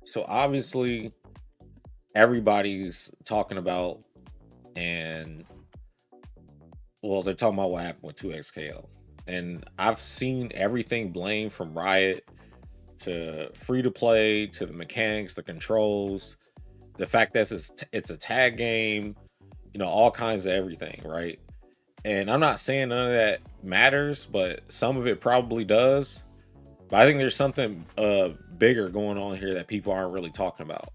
So obviously everybody's talking about, and well, they're talking about what happened with 2XKO. And I've seen everything blamed from Riot to free to play to the mechanics, the controls, the fact that it's a tag game, all kinds of everything, right? And I'm not saying none of that matters, but some of it probably does. But I think there's something bigger going on here that people aren't really talking about.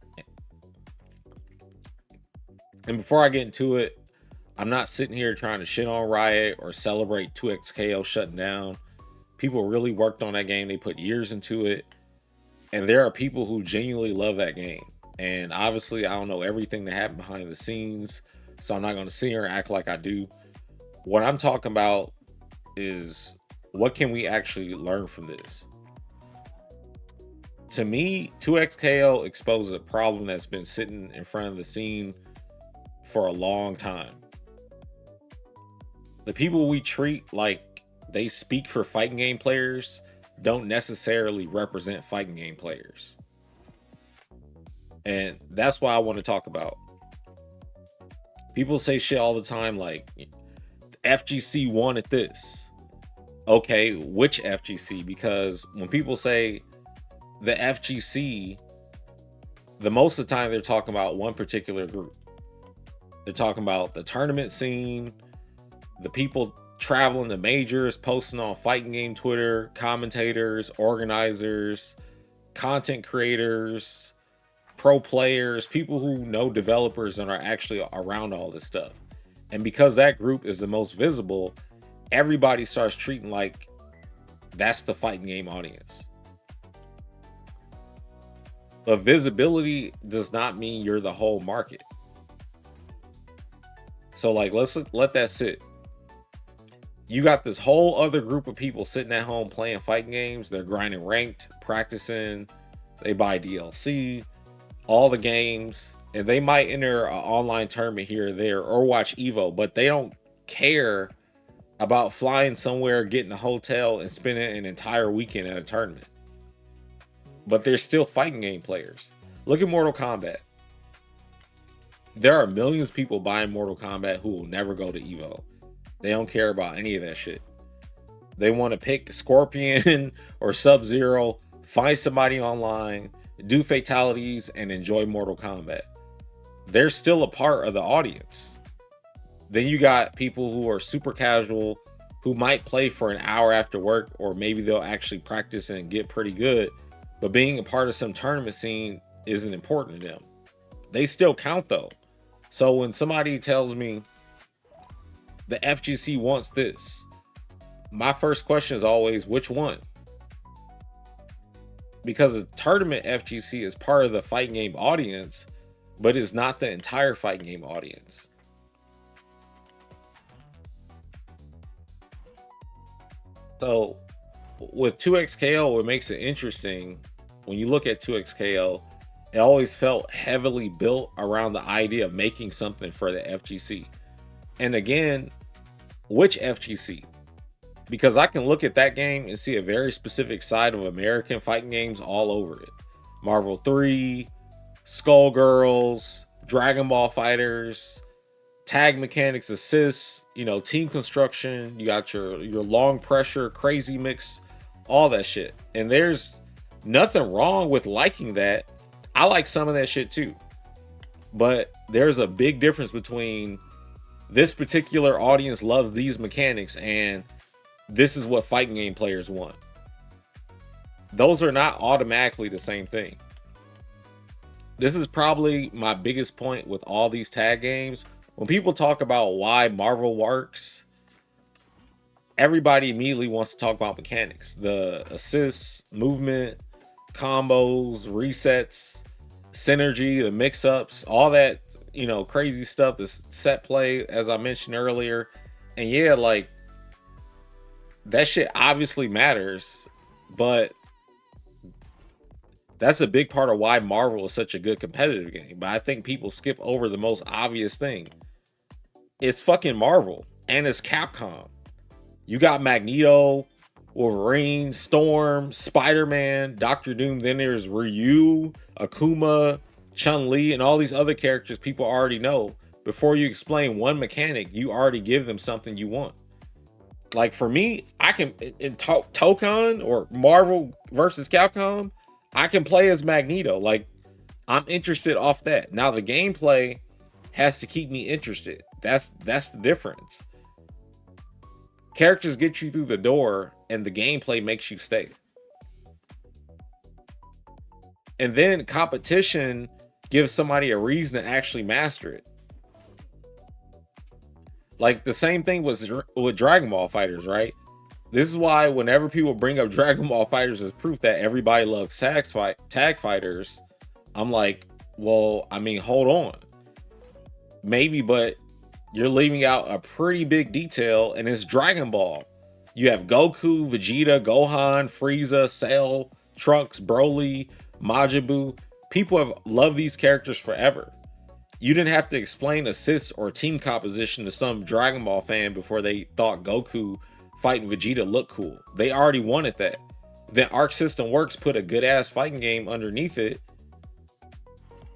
And before I get into it, I'm not sitting here trying to shit on Riot or celebrate 2XKO shutting down. People really worked on that game. They put years into it. And there are people who genuinely love that game. And obviously, I don't know everything that happened behind the scenes. So I'm not going to sit here and act like I do. What I'm talking about is what can we actually learn from this? To me, 2XKO exposes a problem that's been sitting in front of the scene for a long time. The people we treat like they speak for fighting game players don't necessarily represent fighting game players. And that's why I want to talk about. People say shit all the time like FGC wanted this. Okay, which FGC? Because when people say the FGC, the most of the time they're talking about one particular group. They're talking about the tournament scene, the people traveling to majors, posting on fighting game Twitter, commentators, organizers, content creators, pro players, people who know developers and are actually around all this stuff. And because that group is the most visible, everybody starts treating like that's the fighting game audience. But visibility does not mean you're the whole market. So like let's let that sit. You got this whole other group of people sitting at home playing fighting games. They're grinding ranked, practicing, they buy DLC, all the games, and they might enter an online tournament here or there or watch Evo, but they don't care about flying somewhere, getting a hotel, and spending an entire weekend at a tournament. But they're still fighting game players. Look at Mortal Kombat. There are millions of people buying Mortal Kombat who will never go to Evo. They don't care about any of that shit. They want to pick Scorpion or Sub Zero, find somebody online, do fatalities, and enjoy Mortal Kombat. They're still a part of the audience. Then you got people who are super casual, who might play for an hour after work, or maybe they'll actually practice and get pretty good. But being a part of some tournament scene isn't important to them. They still count though. So when somebody tells me the FGC wants this, my first question is always which one? Because a tournament FGC is part of the fighting game audience, but it's not the entire fighting game audience. So with 2XKO, what makes it interesting when you look at 2XKO, it always felt heavily built around the idea of making something for the FGC. And again, which FGC? Because I can look at that game and see a very specific side of American fighting games all over it. Marvel 3, Skullgirls, Dragon Ball Fighters, tag mechanics, assists, team construction, you got your long pressure, crazy mix, all that shit. And there's nothing wrong with liking that. I like some of that shit too. But there's a big difference between this particular audience loves these mechanics and this is what fighting game players want. Those are not automatically the same thing. This is probably my biggest point with all these tag games. When people talk about why Marvel works, everybody immediately wants to talk about mechanics. The assists, movement, combos, resets, synergy, the mix-ups, all that, crazy stuff, the set play, as I mentioned earlier. And yeah, like that shit obviously matters, but that's a big part of why Marvel is such a good competitive game. But I think people skip over the most obvious thing. It's fucking Marvel and it's Capcom. You got Magneto, Wolverine, Storm, Spider-Man, Doctor Doom. Then there's Ryu, Akuma, Chun-Li, and all these other characters people already know. Before you explain one mechanic, you already give them something you want. Like for me, I can in Tokon or Marvel versus Capcom, I can play as Magneto. Like I'm interested off that. Now the gameplay has to keep me interested. That's the difference. Characters get you through the door and the gameplay makes you stay. And then competition gives somebody a reason to actually master it. Like the same thing with Dragon Ball Fighters, right? This is why whenever people bring up Dragon Ball Fighters as proof that everybody loves tag fighters, I'm like, well, I mean, hold on. Maybe, but you're leaving out a pretty big detail, and it's Dragon Ball. You have Goku, Vegeta, Gohan, Frieza, Cell, Trunks, Broly, Majin Buu. People have loved these characters forever. You didn't have to explain assists or team composition to some Dragon Ball fan before they thought Goku fighting Vegeta looked cool. They already wanted that. Then Arc System Works put a good ass fighting game underneath it.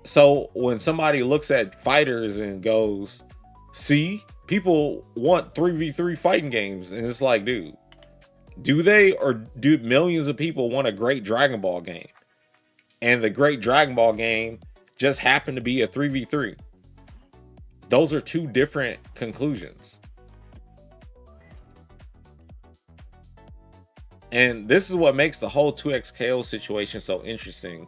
So when somebody looks at fighters and goes, see, people want 3v3 fighting games, and it's like, dude, do they, or do millions of people want a great Dragon Ball game? And the great Dragon Ball game just happened to be a 3v3. Those are two different conclusions. And this is what makes the whole 2XKO situation so interesting.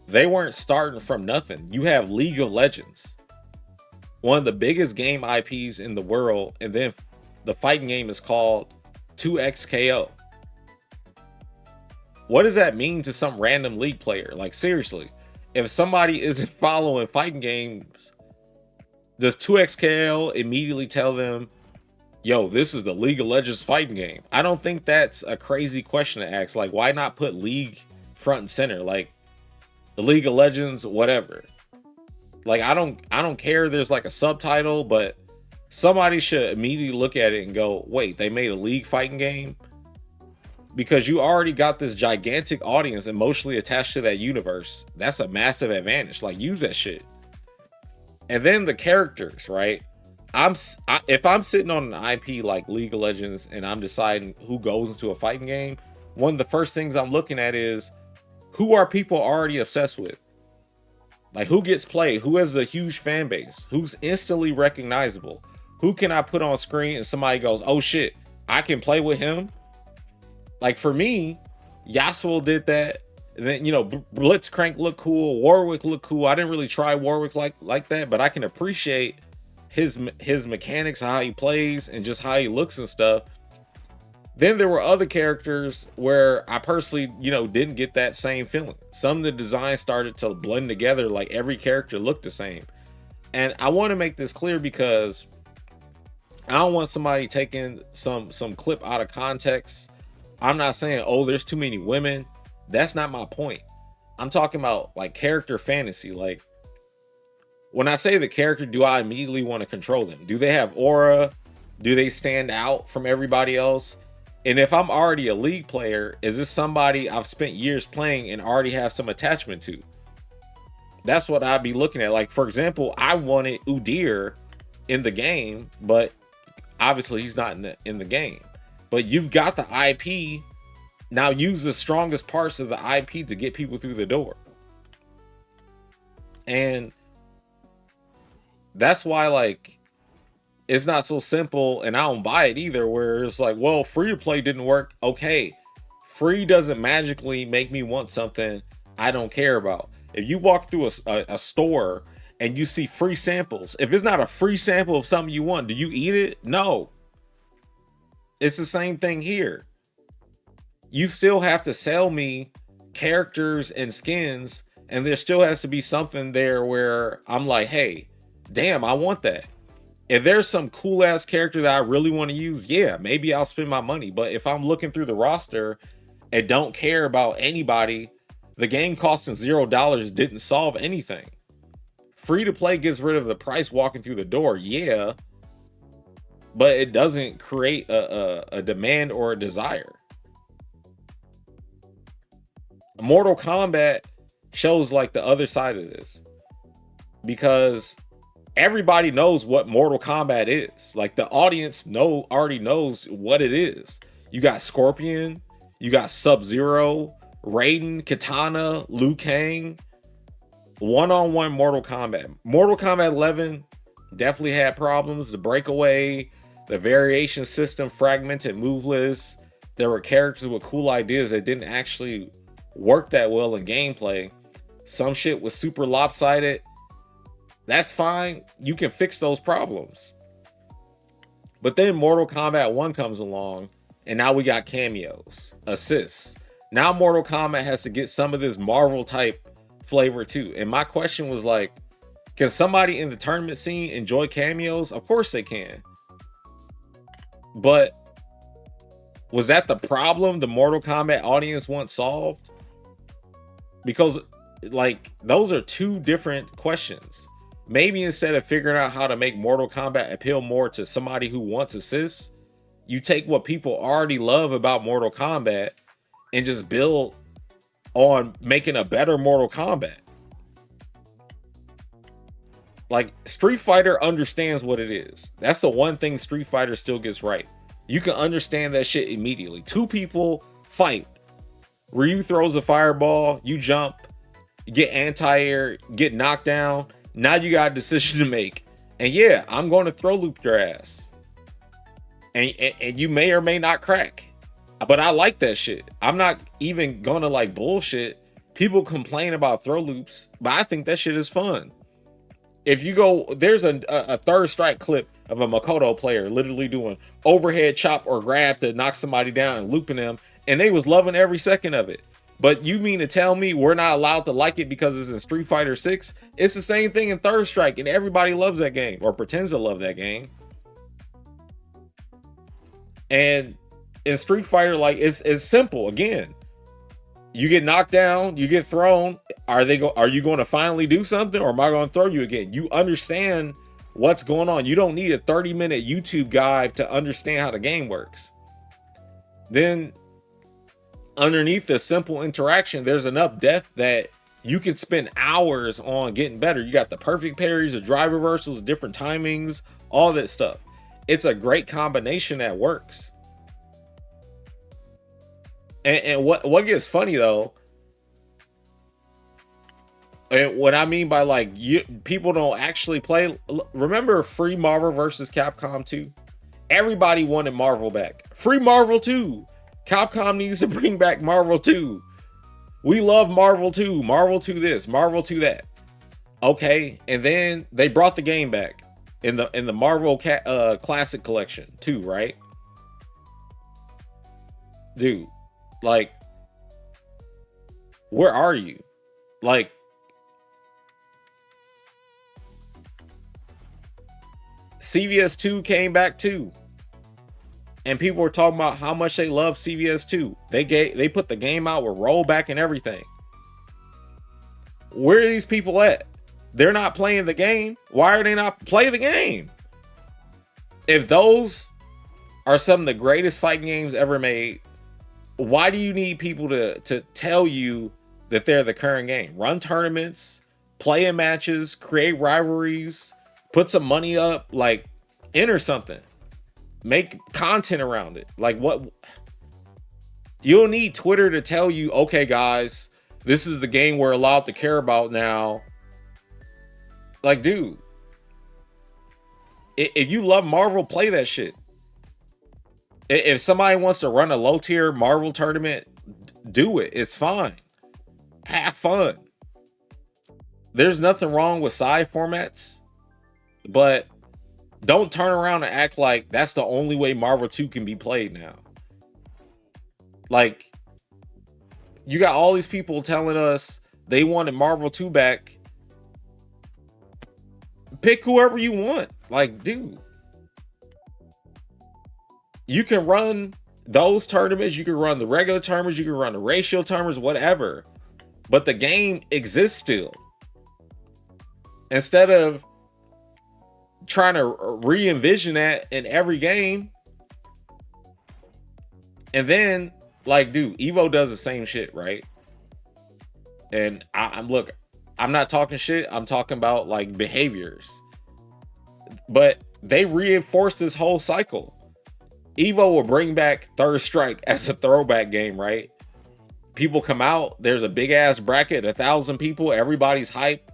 They weren't starting from nothing. You have League of Legends, one of the biggest game IPs in the world, and then the fighting game is called 2XKO. What does that mean to some random League player? Like seriously, if somebody isn't following fighting games, does 2XKO immediately tell them, yo, this is the League of Legends fighting game? I don't think that's a crazy question to ask. Like, why not put League front and center? Like, the League of Legends, whatever. Like, I don't care there's like a subtitle, but somebody should immediately look at it and go, wait, they made a League fighting game? Because you already got this gigantic audience emotionally attached to that universe. That's a massive advantage. Like, use that shit. And then the characters, right? If I'm sitting on an IP like League of Legends and I'm deciding who goes into a fighting game, one of the first things I'm looking at is, who are people already obsessed with? Like, who gets played? Who has a huge fan base? Who's instantly recognizable? Who can I put on screen and somebody goes, oh shit, I can play with him? Like for me, Yasuo did that. And then, you know, Blitzcrank looked cool. Warwick looked cool. I didn't really try Warwick like that, but I can appreciate his mechanics, how he plays, and just how he looks and stuff. Then there were other characters where I personally, you know, didn't get that same feeling. Some of the designs started to blend together, like every character looked the same. And I want to make this clear because I don't want somebody taking some clip out of context. I'm not saying, oh, there's too many women. That's not my point. I'm talking about like character fantasy. Like when I say the character, do I immediately want to control them? Do they have aura? Do they stand out from everybody else? And if I'm already a League player, is this somebody I've spent years playing and already have some attachment to? That's what I'd be looking at. Like, for example, I wanted Udyr in the game, but obviously he's not in the game. But you've got the IP. Now use the strongest parts of the IP to get people through the door. And that's why, like, it's not so simple, and I don't buy it either, where it's like, well, free to play didn't work. Okay, free doesn't magically make me want something I don't care about. If you walk through a store and you see free samples, if it's not a free sample of something you want, do you eat it? No. It's the same thing here. You still have to sell me characters and skins, and there still has to be something there where I'm like, hey, damn, I want that. If there's some cool ass character that I really want to use, yeah, maybe I'll spend my money. But if I'm looking through the roster and don't care about anybody, the game costing $0 didn't solve anything. Free to play gets rid of the price walking through the door, yeah, but it doesn't create a demand or a desire. Mortal Kombat shows like the other side of this, because everybody knows what Mortal Kombat is. Like the audience already knows what it is. You got Scorpion, you got Sub-Zero, Raiden, Katana, Liu Kang. One-on-one Mortal Kombat. Mortal Kombat 11 definitely had problems. The breakaway, the variation system, fragmented move lists. There were characters with cool ideas that didn't actually work that well in gameplay. Some shit was super lopsided. That's fine. You can fix those problems. But then Mortal Kombat 1 comes along, and now we got cameos, assists. Now Mortal Kombat has to get some of this Marvel type flavor too. And my question was like, can somebody in the tournament scene enjoy cameos? Of course they can. But was that the problem the Mortal Kombat audience once solved? Because like those are two different questions. Maybe instead of figuring out how to make Mortal Kombat appeal more to somebody who wants assists, you take what people already love about Mortal Kombat and just build on making a better Mortal Kombat. Like Street Fighter understands what it is. That's the one thing Street Fighter still gets right. You can understand that shit immediately. Two people fight. Ryu throws a fireball, you jump, get anti-air, get knocked down. Now you got a decision to make. And yeah, I'm going to throw loop your ass. And you may or may not crack. But I like that shit. I'm not even gonna like bullshit. People complain about throw loops, but I think that shit is fun. If you go, there's a third strike clip of a Makoto player literally doing overhead chop or grab to knock somebody down and looping them, and they was loving every second of it. But you mean to tell me we're not allowed to like it because it's in Street Fighter 6? It's the same thing in Third Strike, and everybody loves that game or pretends to love that game. And in Street Fighter, like it's simple. Again, you get knocked down, you get thrown. Are you going to finally do something, or am I going to throw you again? You understand what's going on. You don't need a 30-minute YouTube guide to understand how the game works. Then underneath the simple interaction, there's enough depth that you can spend hours on getting better. You got the perfect parries, the drive reversals, different timings, all that stuff. It's a great combination that works. And what gets funny though, and what I mean by like people don't actually play. Remember Free Marvel versus Capcom 2? Everybody wanted Marvel back. Free Marvel 2. Capcom needs to bring back Marvel 2. We love Marvel 2. Marvel 2 this, Marvel 2 that. Okay, and then they brought the game back in the Marvel Classic Collection 2, right? Dude, like, where are you? Like, CVS 2 came back too. And people were talking about how much they love CVS 2. They put the game out with rollback and everything. Where are these people at? They're not playing the game. Why are they not play the game? If those are some of the greatest fighting games ever made, why do you need people to tell you that they're the current game? Run tournaments, play in matches, create rivalries, put some money up, like enter something. Make content around it. Like what? You don't need Twitter to tell you, okay, guys, this is the game we're allowed to care about now. Like, dude, if you love Marvel, play that shit. If somebody wants to run a low tier Marvel tournament, do it. It's fine. Have fun. There's nothing wrong with side formats, but don't turn around and act like that's the only way Marvel 2 can be played now. Like, you got all these people telling us they wanted Marvel 2 back. Pick whoever you want. Like, dude, you can run those tournaments, you can run the regular tournaments, you can run the ratio tournaments, whatever. But the game exists still. Instead of trying to re-envision that in every game. And then, like, dude, Evo does the same shit, right? And I'm look, I'm not talking shit. I'm talking about like behaviors. But they reinforce this whole cycle. Evo will bring back Third Strike as a throwback game, right? People come out, there's a big ass bracket, 1,000 people, everybody's hype.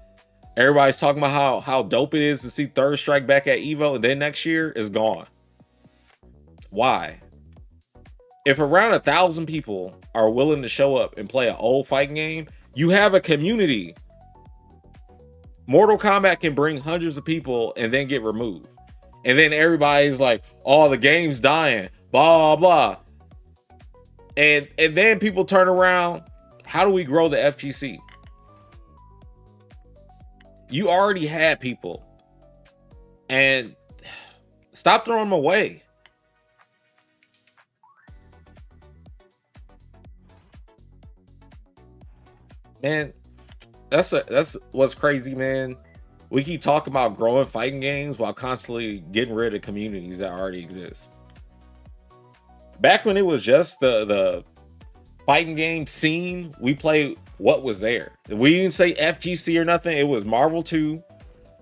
Everybody's talking about how dope it is to see Third Strike back at Evo, and then next year is gone. Why? If around 1,000 people are willing to show up and play an old fighting game, you have a community. Mortal Kombat can bring hundreds of people and then get removed. And then everybody's like, oh, the game's dying, blah, blah. And then people turn around. How do we grow the FGC? You already had people. And stop throwing them away. Man, that's what's crazy, man. We keep talking about growing fighting games while constantly getting rid of communities that already exist. Back when it was just the fighting game scene, we played what was there. We didn't say FGC or nothing. It was Marvel 2.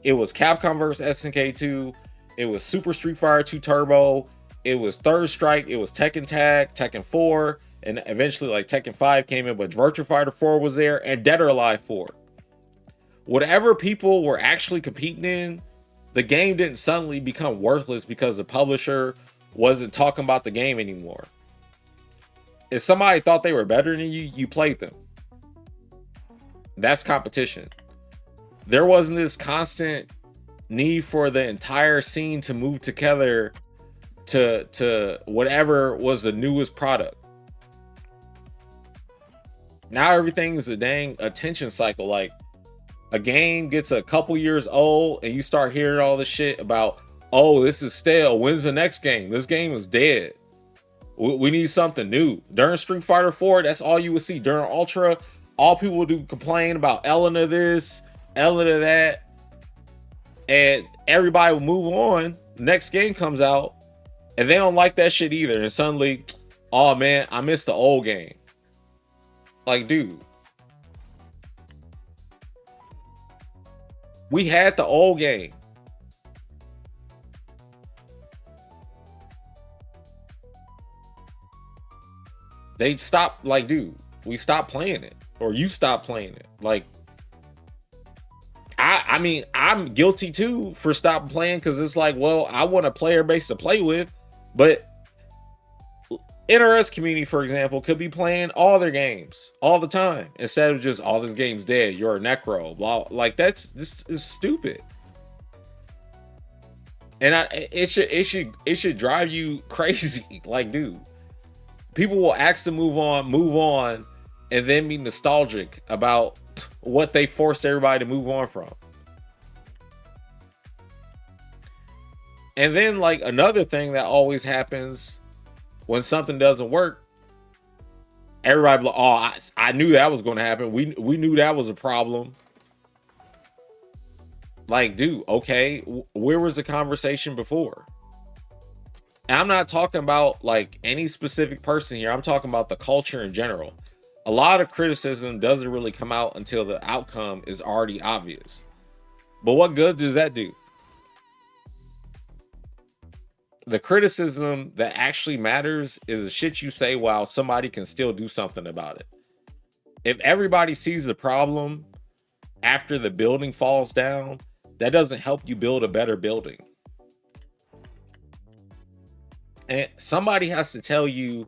It was Capcom vs SNK 2. It was Super Street Fighter 2 Turbo. It was Third Strike. It was Tekken Tag, Tekken 4, and eventually like Tekken 5 came in, but Virtua Fighter 4 was there, and Dead or Alive 4. Whatever people were actually competing in, the game didn't suddenly become worthless because the publisher wasn't talking about the game anymore. If somebody thought they were better than you, you played them. That's competition. There wasn't this constant need for the entire scene to move together to whatever was the newest product. Now everything is a dang attention cycle. Like a game gets a couple years old and you start hearing all this shit about, oh, this is stale. When's the next game? This game is dead. We need something new. During Street Fighter 4, that's all you would see. During Ultra, all people would do complain about Ellen of this, Ellen of that, and everybody will move on. Next game comes out, and they don't like that shit either. And suddenly, oh man, I missed the old game. Like, dude, we had the old game. They stopped, like, dude, we stopped playing it, or you stopped playing it. Like, I mean, I'm guilty too for stopping playing because it's like, well, I want a player base to play with, but NRS community, for example, could be playing all their games all the time instead of just, oh, this game's dead, you're a necro, blah. Like, this is stupid. And it should drive you crazy. Like, dude, people will ask to move on, and then be nostalgic about what they forced everybody to move on from. And then, like, another thing that always happens when something doesn't work, everybody like, oh, I knew that was going to happen. We knew that was a problem. Like, dude, okay, where was the conversation before? And I'm not talking about like any specific person here. I'm talking about the culture in general. A lot of criticism doesn't really come out until the outcome is already obvious. But what good does that do? The criticism that actually matters is the shit you say while somebody can still do something about it. If everybody sees the problem after the building falls down, that doesn't help you build a better building. And somebody has to tell you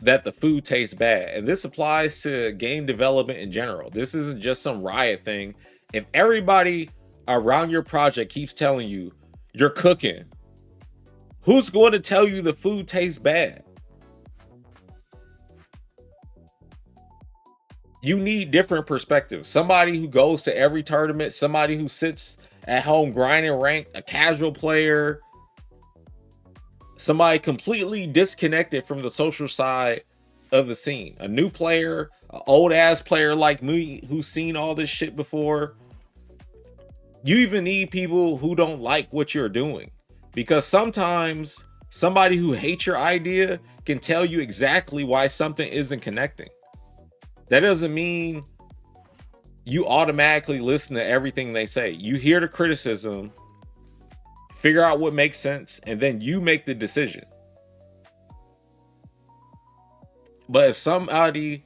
that the food tastes bad. And this applies to game development in general. This isn't just some riot thing. If everybody around your project keeps telling you you're cooking, who's going to tell you the food tastes bad? You need different perspectives. Somebody who goes to every tournament, somebody who sits at home grinding rank, a casual player, somebody completely disconnected from the social side of the scene. A new player, an old ass player like me who's seen all this shit before. You even need people who don't like what you're doing, because sometimes somebody who hates your idea can tell you exactly why something isn't connecting. That doesn't mean you automatically listen to everything they say. You hear the criticism, figure out what makes sense, and then you make the decision. But if somebody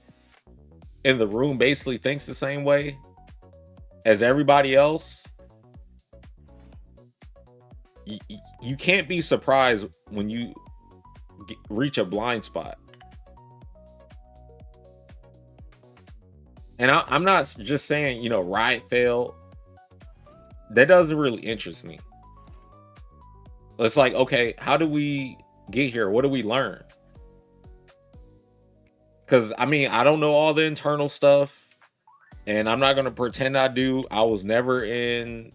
in the room basically thinks the same way as everybody else, you can't be surprised when you reach a blind spot. And I'm not just saying, Riot failed. That doesn't really interest me. It's like, okay, how do we get here? What do we learn? Because, I don't know all the internal stuff. And I'm not going to pretend I do. I was never in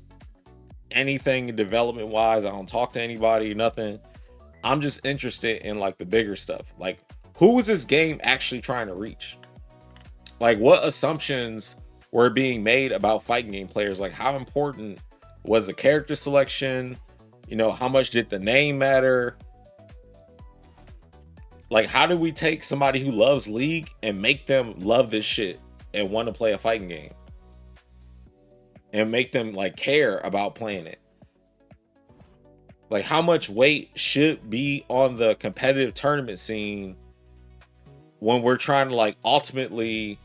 anything development wise. I don't talk to anybody, nothing. I'm just interested in like the bigger stuff. Like, who was this game actually trying to reach? Like, what assumptions were being made about fighting game players? Like, how important was the character selection? How much did the name matter? Like, how do we take somebody who loves League and make them love this shit and want to play a fighting game? And make them like care about playing it? Like, how much weight should be on the competitive tournament scene when we're trying to like ultimately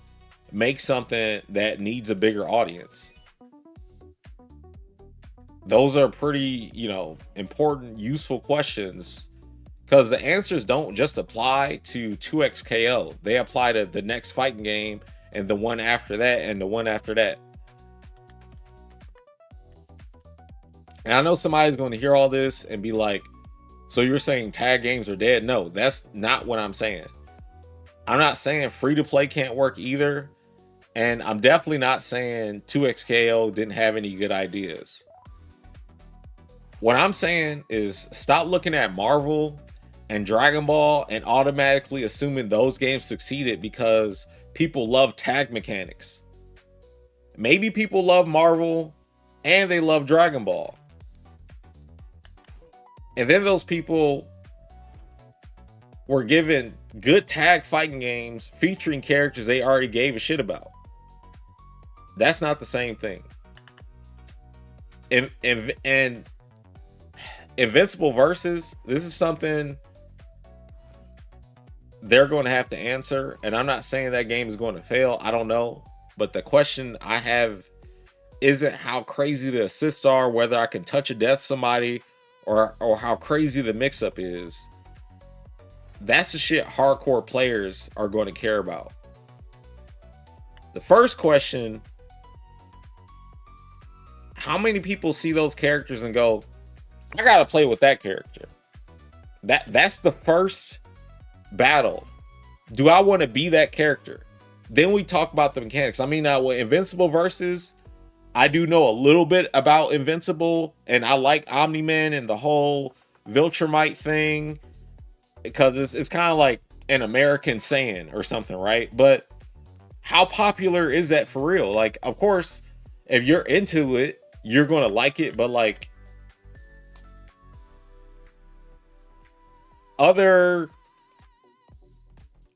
make something that needs a bigger audience? Those are pretty, important, useful questions, because the answers don't just apply to 2XKO. They apply to the next fighting game and the one after that and the one after that. And I know somebody's going to hear all this and be like, so you're saying tag games are dead? No, that's not what I'm saying. I'm not saying free-to-play can't work either. And I'm definitely not saying 2XKO didn't have any good ideas. What I'm saying is stop looking at Marvel and Dragon Ball and automatically assuming those games succeeded because people love tag mechanics. Maybe people love Marvel and they love Dragon Ball. And then those people were given good tag fighting games featuring characters they already gave a shit about. That's not the same thing. And Invincible Versus, this is something they're going to have to answer. And I'm not saying that game is going to fail. I don't know. But the question I have isn't how crazy the assists are, whether I can touch a death somebody, or how crazy the mix-up is. That's the shit hardcore players are going to care about. The first question, how many people see those characters and go, I gotta play with that character? That's the first battle. Do I want to be that character? Then we talk about the mechanics. Now with Invincible Versus, I do know a little bit about Invincible, and I like Omni-Man and the whole Viltrumite thing, because it's kind of like an American Saiyan or something, right? But how popular is that for real? Like, of course, if you're into it, you're going to like it, but like other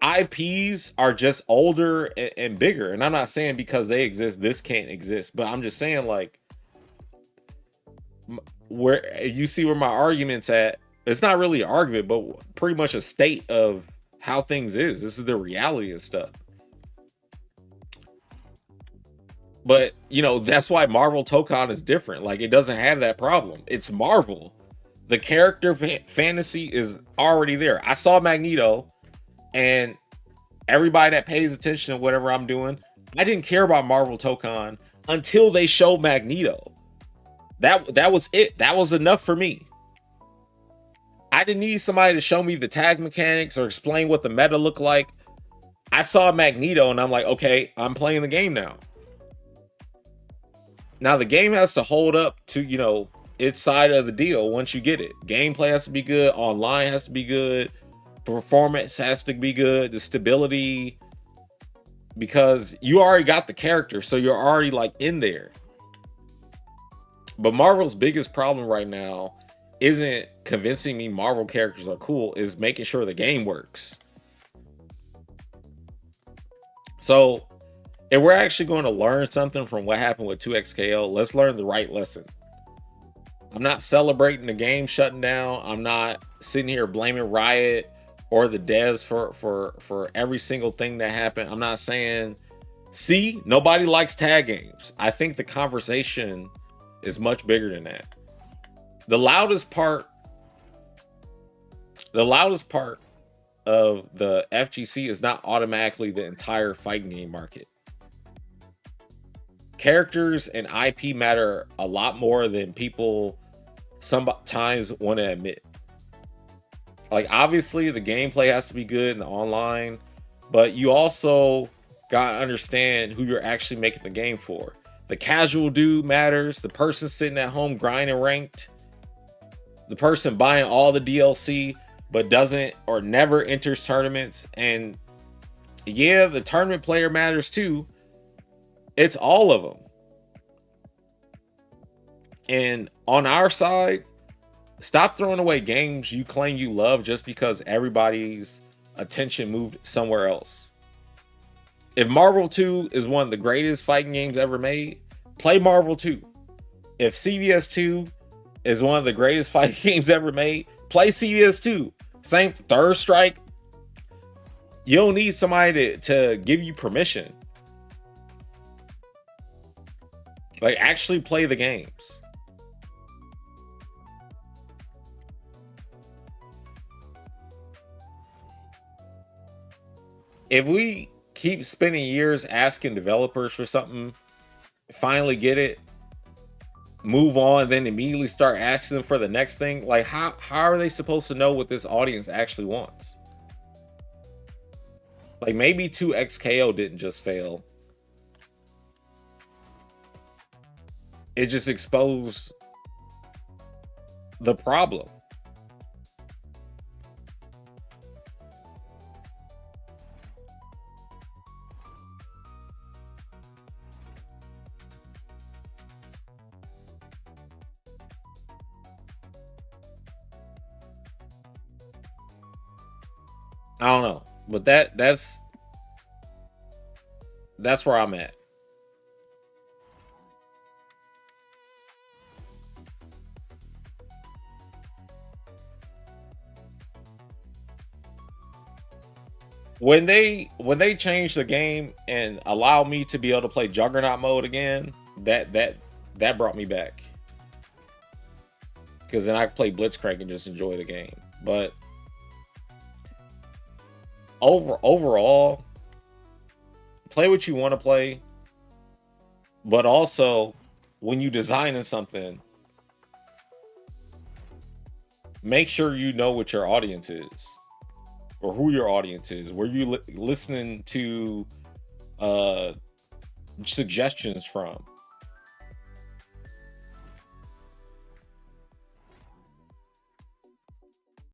IPs are just older and bigger. And I'm not saying because they exist, this can't exist, but I'm just saying, like, where you see where my argument's at, it's not really an argument, but pretty much a state of how things is. This is the reality of stuff. But, that's why Marvel Tokon is different. Like, it doesn't have that problem. It's Marvel. The character fantasy is already there. I saw Magneto, and everybody that pays attention to whatever I'm doing, I didn't care about Marvel Tokon until they showed Magneto. That was it. That was enough for me. I didn't need somebody to show me the tag mechanics or explain what the meta looked like. I saw Magneto and I'm like, okay, I'm playing the game now. Now the game has to hold up to, its side of the deal once you get it. Gameplay has to be good. Online has to be good. Performance has to be good. The stability, because you already got the character, so you're already like in there. But Marvel's biggest problem right now isn't convincing me Marvel characters are cool, is making sure the game works. So If we're actually going to learn something from what happened with 2XKO, let's learn the right lesson. I'm not celebrating the game shutting down. I'm not sitting here blaming Riot or the devs for every single thing that happened. I'm not saying, see, nobody likes tag games. I think the conversation is much bigger than that. The loudest part of the FGC is not automatically the entire fighting game market. Characters and IP matter a lot more than people sometimes want to admit. Like, obviously, the gameplay has to be good in the online, but you also gotta understand who you're actually making the game for. The casual dude matters. The person sitting at home grinding ranked. The person buying all the DLC but doesn't or never enters tournaments. And yeah, the tournament player matters too. It's all of them. And on our side, stop throwing away games you claim you love just because everybody's attention moved somewhere else. If Marvel 2 is one of the greatest fighting games ever made, play Marvel 2. If CVS 2 is one of the greatest fighting games ever made, play CVS 2. Same Third Strike. You don't need somebody to give you permission. Like, actually play the games. If we keep spending years asking developers for something, finally get it, move on, then immediately start asking them for the next thing, like how are they supposed to know what this audience actually wants? Like, maybe 2XKO didn't just fail. It just exposed the problem. I don't know, but that's where I'm at. When they changed the game and allow me to be able to play Juggernaut mode again, that brought me back. Because then I could play Blitzcrank and just enjoy the game. But overall, play what you want to play, but also when you designing something, make sure you know what your audience is or who your audience is. Were you listening to suggestions from?